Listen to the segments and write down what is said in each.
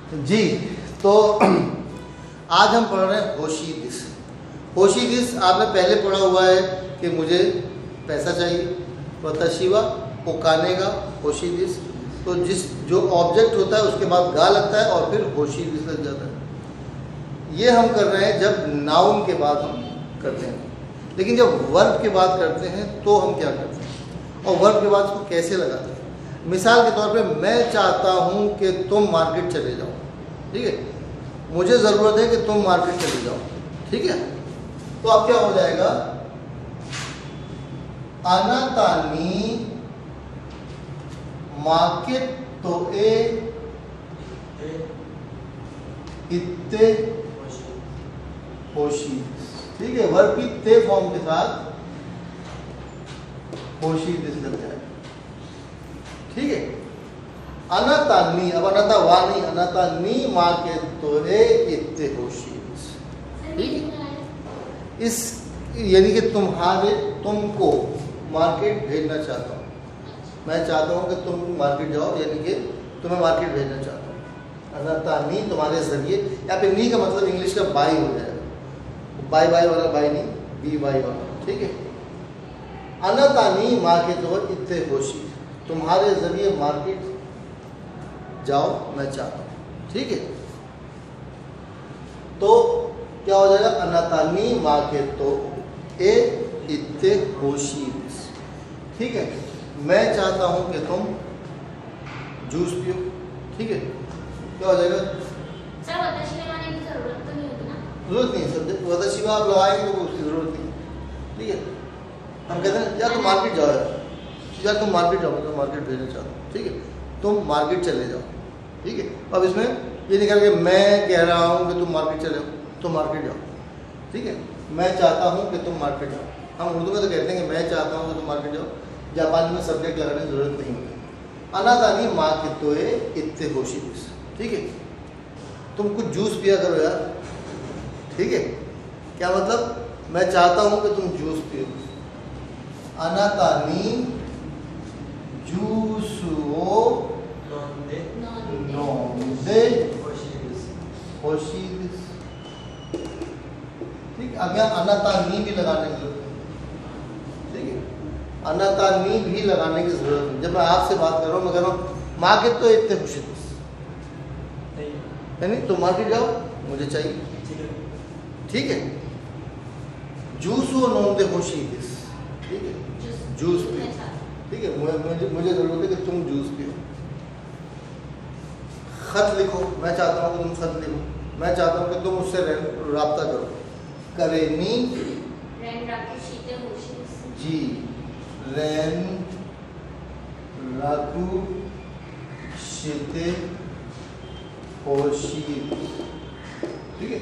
जी, तो आज हम पढ़ रहे हैं होशी दिस। होशी दिस आपने पहले पढ़ा हुआ है कि मुझे पैसा चाहिए, वतशिवा ओकाने का होशी दिस। तो जो ऑब्जेक्ट होता है उसके बाद गा लगता है और फिर होशी दिस लग जाता है। ये हम कर रहे हैं जब नाउन के बाद हम करते हैं, लेकिन जब वर्ब के बाद करते हैं तो हम क्या करते हैं और वर्ब के बाद उसको कैसे लगाते हैं। मिसाल के तौर पे मैं चाहता हूँ कि तुम मार्केट चले जाओ, ठीक है, मुझे ज़रूरत है कि तुम मार्केट चले जाओ, ठीक है। तो अब क्या हो जाएगा, अनातानी मार्केट तो इत्ते होशी, ठीक है, वर्ब की ते फॉर्म के साथ होशी दिस लग जाएगा, ठीक है। अनातानी, अब अनाता वा नहीं, अनातानी माँ के तोरे इत्ते होशी, ठीक है। इस यानी कि तुमको मार्केट भेजना चाहता हूँ, मैं चाहता हूँ कि तुम मार्केट जाओ, यानी कि तुम्हें मार्केट भेजना चाहता हूँ। अनातानी तुम्हारे जरिए, या फिर नी का मतलब इंग्लिश का बाई हो जाएगा, बाई बाई वाला बाई नहीं, बी बाई वाला, ठीक है। अनातानी माँ के तोर इत्ते होशी, तुम्हारे जरिए मार्केट जाओ मैं चाहता हूँ, ठीक है। तो क्या हो जाएगा, अनातानी माँ के तो इत्ते होशी, ठीक है। मैं चाहता हूँ कि तुम जूस पियो, ठीक है। क्या हो जाएगा, सर वतशिवा लगाने की जरूरत तो नहीं होती ना? जरूरत नहीं है सर, वतशिवा आप लगाएंगे तो उसकी जरूरत नहीं, ठीक है। हम कहते हैं यार तुम मार्केट जाओ, यार तुम मार्केट जाओ, मैं मार्केट भेजना चाहता हूँ, ठीक है, तुम मार्केट चले जाओ, ठीक है। अब इसमें ये निकल के मैं कह रहा हूँ कि तुम मार्केट चले जाओ, तुम मार्केट जाओ, ठीक है। मैं चाहता हूँ कि तुम मार्केट जाओ, हम उर्दू में तो कहते हैं कि मैं चाहता हूँ कि तुम मार्केट जाओ, जापानी में सब्जेक्ट लगाने की जरूरत नहीं होती। अनातानी माँ के तोए इत्ते होशी दिस, ठीक है। तुम कुछ जूस पिया करो यार, ठीक है। क्या मतलब, मैं चाहता हूँ कि तुम जूस पियो। अनातानी जूस वो नोंदे होशी दिस, ठीक है। अब यहाँ अनातानी भी लगाने की जरूरत है, ठीक है, अनातानी भी लगाने की जरूरत है। जब मैं आपसे बात कर रहा हूँ, मैं कह रहा हूँ मार्केट तो इतने खुशी है नहीं, तो मार्केट जाओ मुझे चाहिए, ठीक है। जूस वो नोंदे होशी दिस, ठीक है, जूस पियो, ठीक है, मुझे जरूरत है कि तुम जूस पियो। खत लिखो, मैं चाहता हूँ कि तुम खत लिखो, मैं चाहता हूँ कि तुम उससे राब्ता करो। करेनी जी, रैन राकू शीते होशी, ठीक है।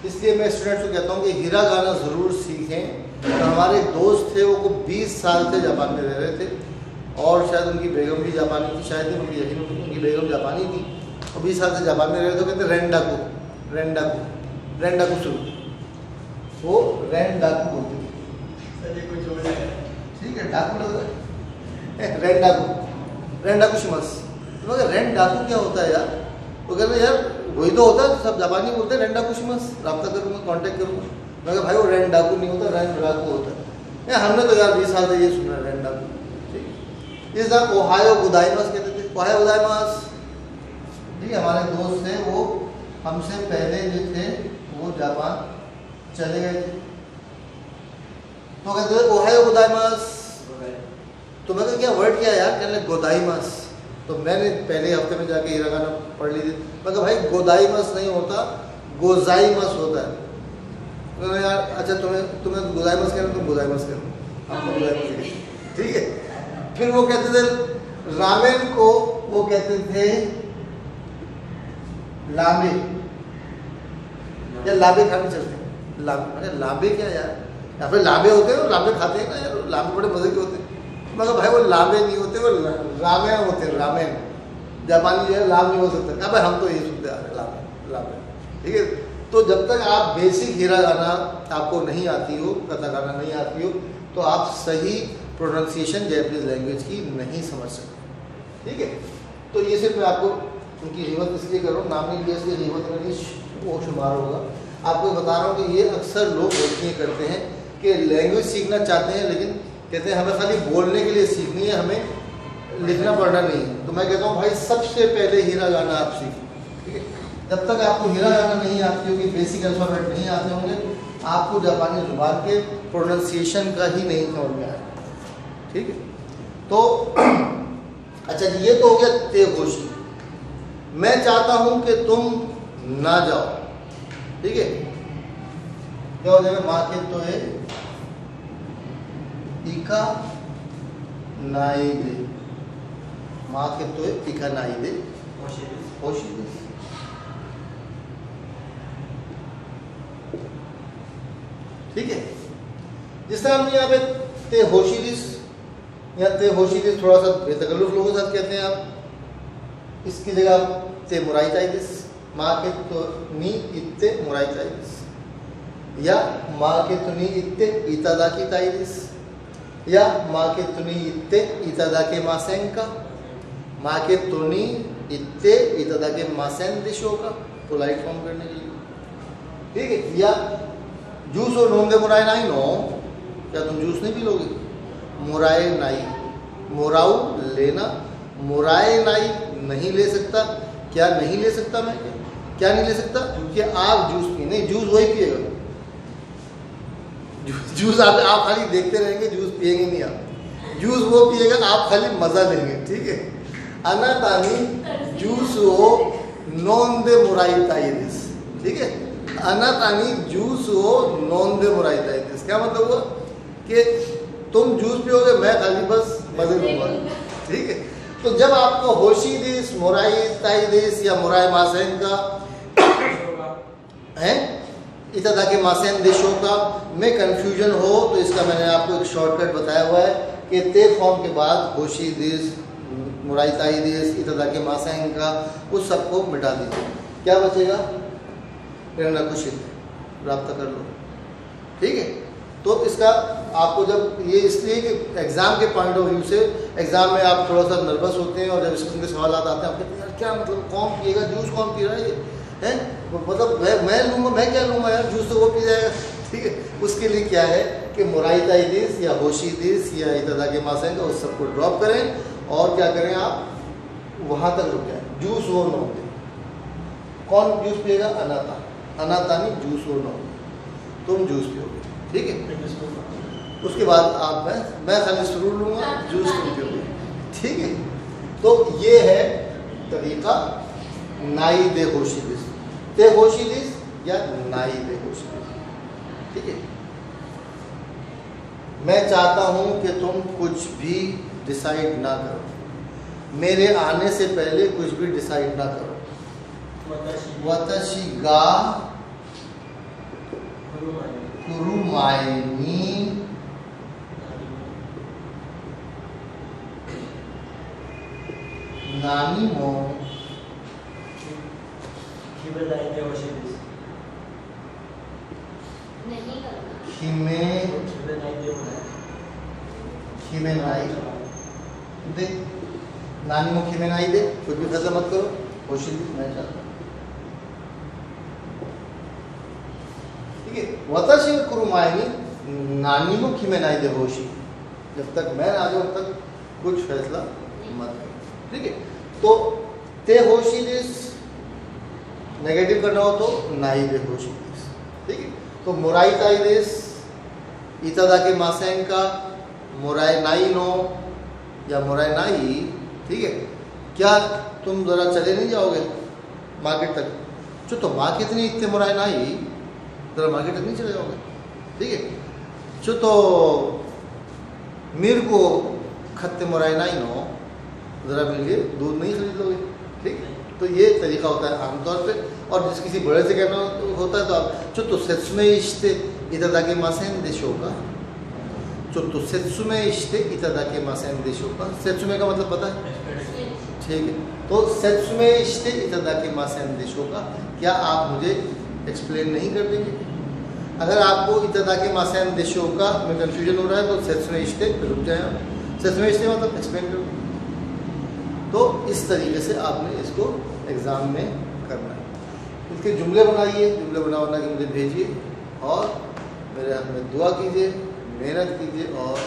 इसलिए मैं स्टूडेंट्स को कहता हूँ कि हीरा गाना ज़रूर सीखें। और हमारे दोस्त थे, वो 20 साल से जापान में रह रहे थे, और शायद उनकी बेगम भी जापानी थी, शायद ही मुझे यकीन नहीं, उनकी बेगम जापानी थी और 20 साल से जापान में रह रहे थे। कहते रेंडाकू शुरू, वो रेंडाकू बोलते थे, ठीक है, डाकू लग रहा है, रेंडाकू शिमस। तो मगर रेंडाकू क्या होता है यार, वो कहते हैं यार वही तो होता है, सब जापानी बोलते हैं रेंडाकू शिमस, रब्ता करूँगा, कांटेक्ट करूँगा। मगर भाई वो रेंडाकू नहीं होता, रेंडाकू होता है। हमने तो यार 20 साल से ये सुना रेंडाकू, ठीक। इस तरह ओहायो गुदाइमस कहते थे, ओहायो गुदाइमस, ठीक है। हमारे दोस्त थे, वो हमसे पहले जो थे वो जापान चले गए थे, तो कहते थे ओहायो गुदाइमस। तो मैं कहा क्या वर्ड क्या है यार, कहने लगे गोदाइमस। तो मैंने पहले हफ्ते में जाके हीरा गाना पढ़ ली थी, मैं कहा भाई गोदाइमस नहीं होता, गोजाइमस होता है। तो यार अच्छा तुम्हें गोदाइमस कहना, तुम गोदाइमस कहना, आपको गोदाइमस, ठीक है। फिर वो कहते थे रामेन को, वो कहते थे लाबे, या लाबे खाने चलते हैं, लाबे, अरे लाबे क्या यार, या फिर लाबे होते हैं, लाबे खाते हैं ना यार, लाबे बड़े मजे के होते हैं। मगर भाई वो लाबे नहीं होते, वो रामेन होते हैं, रामेन। जापानी जो है लाभ नहीं हो सकता, भाई हम तो ये सुनते आ रहे हैं लाबे, ठीक है। तो जब तक आप बेसिक हीरा गाना आपको नहीं आती हो, कथा गाना नहीं आती हो, तो आप सही प्रोनाउंसिएशन जैपनीज लैंग्वेज की नहीं समझ सकते, ठीक है। तो ये सिर्फ मैं आपको उनकी कीमत इसलिए कर रहा हूँ, नाम नहीं लिया इसलिए कीमत में नहीं वो शुमार होगा। आपको बता रहा हूँ कि ये अक्सर लोग गलतियाँ करते हैं कि लैंग्वेज सीखना चाहते हैं लेकिन कहते हैं हमें खाली बोलने के लिए सीखनी है, हमें लिखना पढ़ना नहीं है। तो मैं कहता हूँ भाई सबसे पहले हीरा गाना आप सीखें, ठीक है। जब तक आपको हीरा गाना नहीं आती होगी, बेसिक अल्फ़ाबेट नहीं आते होंगे, आपको जापानी जुबान के प्रोनाउंसिएशन का ही नहीं समझ में आएगा, ठीक है। तो अच्छा जी, ये तो हो गया तेगोशी। मैं चाहता हूं कि तुम ना जाओ, ठीक है। क्या हो जाएगा? माँ के तो है इका नाई दे, माँ के तो है इका नाई दे होशी दे। ठीक है। जिस तरह हमने यहाँ पे ते होशी दिस या ते होशी दिस थोड़ा सा बेतकल्लुफ लोगों के साथ कहते हैं आप, इसकी जगह आप ते मुराइताइदिस, माँ के तो नी इत्ते मुराइताइदिस, या माँ के तुनी इत्ते इतादाकी ताइदिस, या माँ के तुनी इत्ते इतादाके मासेंका, माँ के तुनी इत्ते इतादाके मासेन दिशोका, पोलाइट फॉर्म करने के लिए, ठीक है। या जूस और नोंदे मुराए नाई नो, क्या तुम जूस नहीं पी लोगे? मुराए नाई, मुराऊ लेना, मुराए नाई नहीं ले सकता। क्या नहीं ले सकता? मैं क्या नहीं ले सकता? कि आप जूस पी नहीं, जूस वही पिएगा, जूस आप खाली देखते रहेंगे, जूस पिएंगे नहीं आप, जूस वो पिएगा, आप खाली मजा लेंगे, ठीक है। अनातानी जूस हो नोंदे मुराई ताइदिस, ठीक है। अनातानी जूस हो नोंदे मुराई ताइदिस, क्या मतलब हुआ कि तुम जूस पियोगे, मैं खाली बस मजे लूंगा, ठीक है। तो जब आपको होशी दिस, मुराई ताइदिस या मुराई मासेन का है, इतना के मासेन देशों का में कंफ्यूजन हो, तो इसका मैंने आपको एक शॉर्टकट बताया हुआ है कि ते फॉर्म के बाद होशी दिस, मुराई ताइदिस, इतना के मासेन का, उस सबको मिटा दीजिए। क्या बचेगा? प्रेरणा कुशित, प्राप्त कर लो, ठीक है। तो इसका आपको जब ये इसलिए कि एग्ज़ाम के पॉइंट ऑफ व्यू से, एग्ज़ाम में आप थोड़ा सा नर्वस होते हैं और जब इस किस्म के सवाल आते हैं आप कहते हैं यार क्या मतलब, कौन पिएगा जूस, कौन पी रहा है ये है, मतलब मैं लूँगा, मैं क्या लूँगा यार, जूस तो वो पी जाएगा, ठीक है। उसके लिए क्या है कि मुराइताइदिस या होशीदिस या इत्दा के मासेन का उस सबको ड्रॉप करें और क्या करें, आप वहाँ तक रुक जाए, जूस वो नो दे। कौन जूस पिएगा? अनाता, अनातानी जूस वो नो, तुम जूस पियोगे, ठीक है। उसके बाद आप मैं खाली शुरू लूँगा, जूस तुम पियोगे, ठीक है। तो ये है तरीका नाई दे होशीदिस, ते होशीदिस या नाई दे होशीदिस, ठीक है। मैं चाहता हूँ कि तुम कुछ भी डिसाइड ना करो, मेरे आने से पहले कुछ भी डिसाइड ना करो। वतशी गा कुरुमायनी नानी मो नहीं करूँगा। खिमे नाई दे, नानी मो खिमे नाई दे, कुछ भी फैसला मत करो, होशिदिस मैं चाहता हूँ, ठीक है। वतशी कुरुमायनी नानी मो खिमे नाई दे होशी, जब तक मैं ना जाऊँ तक कुछ फैसला मत करो, ठीक है। तो ते होशीदिस नेगेटिव करना हो तो नाई दे होशीदिस, ठीक है। तो मुराई ताइदिस, इतादा के मासेन का, मुराई नाई नो या मुराई नाई, ठीक है। क्या तुम ज़रा चले नहीं जाओगे मार्केट तक? जो तो मार्केट नहीं इतने मुराई नाई, ज़रा मार्केट तक नहीं चले जाओगे, ठीक है। जो तो मेरे को खत्ते मुराई नाई नो, ज़रा मेरे लिए दूध नहीं खरीद लोगे, ठीक है। तो ये तरीका होता है आमतौर पे, और जिस किसी बड़े से कहना होता है तो आप जो तो सेत्सुमे इश्ते इतादा के मासेन देशों का, जो तो सेत्सुमे इश्ते इतादा के मासेन देशों का, सेत्सुमे का मतलब पता है, ठीक है। तो सेत्सुमे इश्ते इतादा के मासेन देशों का क्या आप मुझे एक्सप्लेन नहीं कर देंगे? अगर आपको इतादा के मासेन देशों का में कंफ्यूजन हो रहा है तो सेत्सुमे इश्ते रुक जाए आप, सेत्सुमे इश्ते मतलब एक्सप्लेन करो। तो इस तरीके से आपने इसको एग्ज़ाम में करना है। इसके जुमले बनाइए, जुमले बना के मुझे भेजिए और मेरे हक में दुआ कीजिए, मेहनत कीजिए और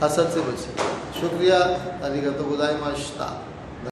हसद से बचिए। शुक्रिया, अरिगतो गोजाइमाशिता।